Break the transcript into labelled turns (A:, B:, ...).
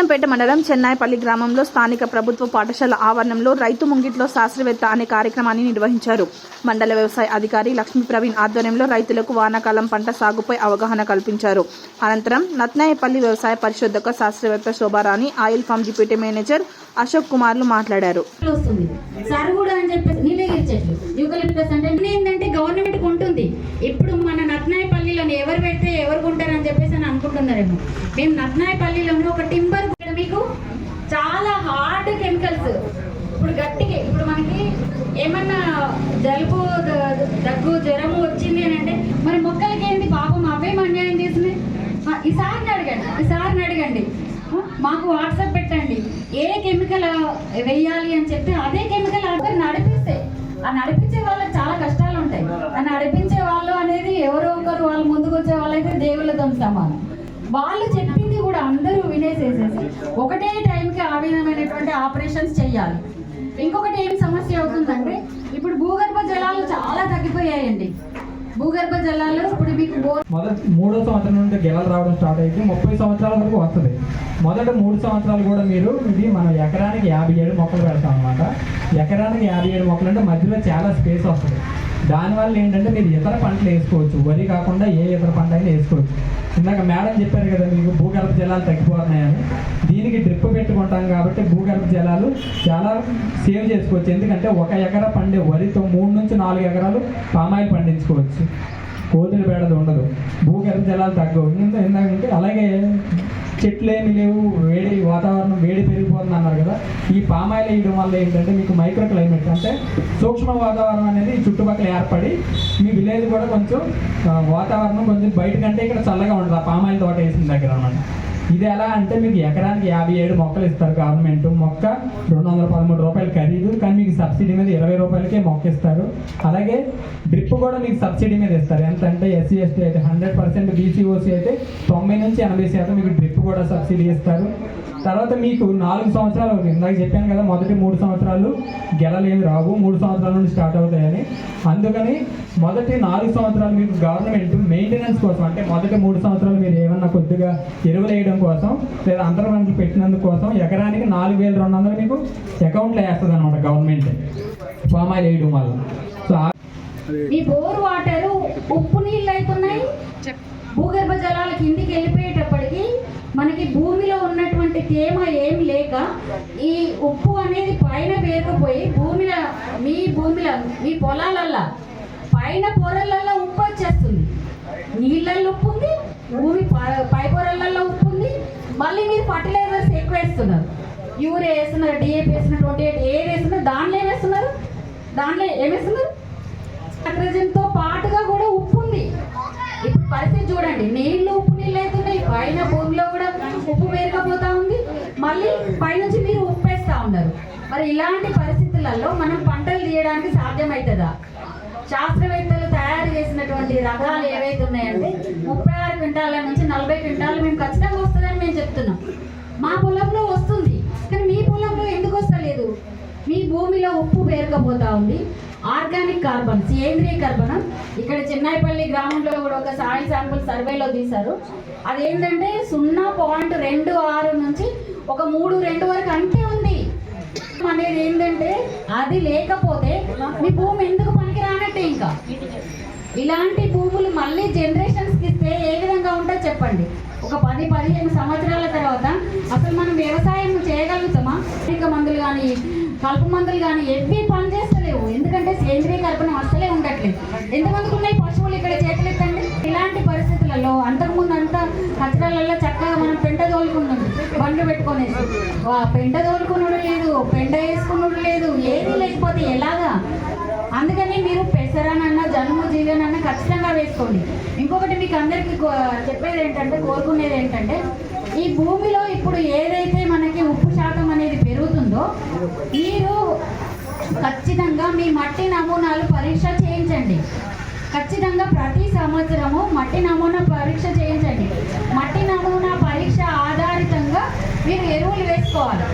A: భూదంపేట మండలం చెన్నాయిపల్లి గ్రామంలో స్థానిక ప్రభుత్వ పాఠశాల ఆవరణంలో రైతు ముంగిట్లో శాస్త్రవేత్త అనే కార్యక్రమాన్ని నిర్వహించారు. మండల వ్యవసాయ అధికారి లక్ష్మీ ప్రవీణ్ ఆధ్వర్యంలో రైతులకు వానాకాలం పంట సాగుపై అవగాహన కల్పించారు. అనంతరం నత్నాయపల్లి వ్యవసాయ పరిశోధక శాస్త్రవేత్త Shobharani, oil farm deputy manager Ashok కుమార్లు మాట్లాడారు.
B: గవర్నమెంట్ ఉంటుంది. ఇప్పుడు మన నత్నాయపల్లిలో ఎవరు పెడితే ఎవరు కొంటారని చెప్పేసి అని అనుకుంటున్నారేమో. మేము నత్నాయపల్లిలోనే ఒక టింబర్ మీకు చాలా హార్డ్ కెమికల్స్ ఇప్పుడు గట్టిగా ఇప్పుడు మనకి ఏమన్నా జలుబు దగ్గు జ్వరము వచ్చింది అని అంటే మరి మొక్కలకి ఏంటి పాపం అవేం అన్యాయం చేసినాయి. ఈసారిని అడగండి మాకు వాట్సాప్ పెట్టండి ఏ కెమికల్ వేయాలి అని చెప్తే అదే కెమికల్ అందరు నడిపిస్తే ఆ నడిపించే వాళ్ళకి చాలా కష్టాలు ఉంటాయి. ఆ నడిపించే వాళ్ళు అనేది ఎవరో ఒకరు వాళ్ళు ముందుకు వచ్చే వాళ్ళైతే దేవుళ్ళతో సమానం. వాళ్ళు చెప్పింది కూడా అందరూ వినేసేసేసి ఒకటే టైంకి ఆ విధమైనటువంటి ఆపరేషన్స్ చేయాలి. ఇంకొకటి ఏం సమస్య అవుతుందంటే ఇప్పుడు భూగర్భ జలాలు చాలా తగ్గిపోయాయండి. భూగర్భ జలాలు ఇప్పుడు మీకు
C: మొదటి 3వ సంవత్సరం నుండి గెలలు రావడం స్టార్ట్ అయితే 30 సంవత్సరాల వరకు వస్తుంది. మొదటి 3 సంవత్సరాలు కూడా మీరు ఇది మనం ఎకరానికి 57 మొక్కలు పెడతాం అనమాట. ఎకరానికి 57 మొక్కలు అంటే మధ్యలో చాలా స్పేస్ వస్తుంది. దానివల్ల ఏంటంటే మీరు ఇతర పంటలు వేసుకోవచ్చు. వరి కాకుండా ఏ ఇతర పంట అయినా వేసుకోవచ్చు. ఇందాక మేడం చెప్పారు కదా మీకు భూగర్భ జలాలు తగ్గిపోతున్నాయని. దీనికి డ్రిప్ పెట్టుకుంటాం కాబట్టి భూగర్భ జలాలు చాలా సేవ్ చేసుకోవచ్చు. ఎందుకంటే 1 ఎకరా పండే వరితో 3 నుంచి 4 ఎకరాలు పామాయిల్ పండించుకోవచ్చు. కోతులు బేడది ఉండదు. భూగర్భ జలాలు తగ్గవు. ఎందుకంటే అలాగే చెట్లు ఏమి లేవు, వేడి వాతావరణం వేడి పెరిగిపోతుంది అన్నారు కదా. ఈ పామాయిల్ వేయడం వల్ల ఏంటంటే మీకు మైక్రో క్లైమేట్ అంటే సూక్ష్మ వాతావరణం అనేది చుట్టుపక్కల ఏర్పడి మీ విలేజ్ కూడా కొంచెం వాతావరణం కొంచెం బయట కంటే ఇక్కడ చల్లగా ఉంటుంది ఆ పామాయిల్ తోట వేసిన దగ్గర అన్నమాట. ఇది ఎలా అంటే మీకు ఎకరానికి 57 మొక్కలు ఇస్తారు గవర్నమెంట్. మొక్క 213 రూపాయలు ఖరీదు, కానీ మీకు సబ్సిడీ మీద 20 రూపాయలకే మొక్క ఇస్తారు. అలాగే డ్రిప్ కూడా మీకు సబ్సిడీ మీద ఇస్తారు. ఎంత అంటే ఎస్సీ ఎస్టీ అయితే 100%, బీసీఓసీ అయితే 90 నుంచి 80% మీకు డ్రిప్ కూడా సబ్సిడీ ఇస్తారు. తర్వాత మీకు 4 సంవత్సరాలు అవుతుంది. ఇందాక చెప్పాను కదా మొదటి 3 సంవత్సరాలు గెలలేమి రావు, 3 సంవత్సరాల నుండి స్టార్ట్ అవుతాయని. అందుకని మొదటి 4 సంవత్సరాలు మీకు గవర్నమెంట్ మెయింటెనెన్స్ కోసం అంటే మొదటి 3 సంవత్సరాలు మీరు ఏమన్నా కొద్దిగా ఎరువులు వేయడం కోసం లేదా అంతర పంటలు పెట్టినందుకు కోసం ఎకరానికి 4200 మీకు అకౌంట్లో వేస్తుంది అనమాట గవర్నమెంట్ పామాయిల్ వేయడం వల్ల. సో
B: ఈ బోర్ వాటర్ ఉప్పు నీళ్ళు అవుతున్నాయి. భూగర్భ జలాల కిందికి వెళ్ళిపోయేటప్పటికి మనకి భూమిలో ఉన్నటువంటి తేమ ఏం లేక ఈ ఉప్పు అనేది పైన పేరుకుపోయి భూమిలో మీ పొలాలల్లో పైన పొరలల్లో ఉప్పు వచ్చేస్తుంది. నీళ్ళల్లో ఉప్పు ఉంది, భూమి పై పొరలలో ఉప్పు ఉంది. మళ్ళీ మీరు ఫర్టిలైజర్స్ ఎక్కువ వేస్తున్నారు. యూరియా వేస్తున్నారు, డిఏపి వేస్తున్నారు, 28 ఏది వేస్తున్నారు. దాంట్లో ఏమేస్తున్నారు నైట్రోజన్తో పాటుగా కూడా ఉప్పు ఉంది. ఇప్పుడు పరిస్థితి చూడండి, నీళ్లు ఉప్పు నీళ్ళు అవుతున్నాయి, పైన భూమిలో కూడా ఉప్పు పేరుకపోతా ఉంది, మళ్ళీ పైనుంచి మీరు ఉప్పు వేస్తూ ఉన్నారు. మరి ఇలాంటి పరిస్థితులలో మనం పంటలు తీయడానికి సాధ్యమవుతుందా? శాస్త్రవేత్తలు తయారు చేసినటువంటి రకాలు ఏవైతే ఉన్నాయంటే 36 క్వింటాల నుంచి 40 క్వింటాలు మేము ఖచ్చితంగా వస్తుందని మేము చెప్తున్నాం. మా పొలంలో వస్తుంది, కానీ మీ పొలంలో ఎందుకు వస్తలేదు? మీ భూమిలో ఉప్పు పేరుకపోతా ఉంది. ఆర్గానిక్ కార్బన్, సేంద్రీయ కర్బనం ఇక్కడ చెన్నాయిపల్లి గ్రామంలో కూడా ఒక సాయిల్ శాంపుల్ సర్వేలో తీశారు. అదేంటంటే 0.26 నుంచి ఒక 3.2 వరకు అంతే ఉంది. అనేది ఏంటంటే అది లేకపోతే మీ భూమి ఎందుకు పనికి రానట్టే. ఇంకా ఇలాంటి భూములు మళ్ళీ జనరేషన్స్కి ఇస్తే ఏ విధంగా ఉంటుందో చెప్పండి. ఒక 10-15 సంవత్సరాల తర్వాత అసలు మనం వ్యవసాయం చేయగలుగుతామా? మందులు కానీ కలుపు మందులు కానీ ఎవ్వి పని చేస్తలేవు. ఎందుకంటే సేంద్రీయ కర్బనం అస్సలే ఉండట్లేదు. ఎంతమందికి ఉన్నాయి పశువులు ఇక్కడ చేతులు ఎత్తండి. ఇలాంటి పరిస్థితులలో అంతకుముందు అంతా కచరాలలో చక్కగా మనం పెంట తోలుకున్నాం, బండ్లు పెట్టుకునేసి. పెంట తోలుకున్నాడు లేదు, పెంట వేసుకున్నాడు లేదు, ఏది లేకపోతే ఎలాగా? అందుకని మీరు పెసరనన్నా జనుము జీవనన్నా ఖచ్చితంగా వేసుకోండి. ఇంకొకటి మీకు అందరికీ చెప్పేది ఏంటంటే, కోరుకునేది ఏంటంటే, ఈ భూమిలో ఇప్పుడు ఏదైతే మనకి ఉప్పు శాతం అనేది పెరుగుతుందో మీరు ఖచ్చితంగా మీ మట్టి నమూనాలు పరీక్ష చేయించండి. ఖచ్చితంగా ప్రతి సంవత్సరము మట్టి నమూనా పరీక్ష చేయించండి. మట్టి నమూనా పరీక్ష ఆధారితంగా మీరు ఎరువులు వేసుకోవాలి.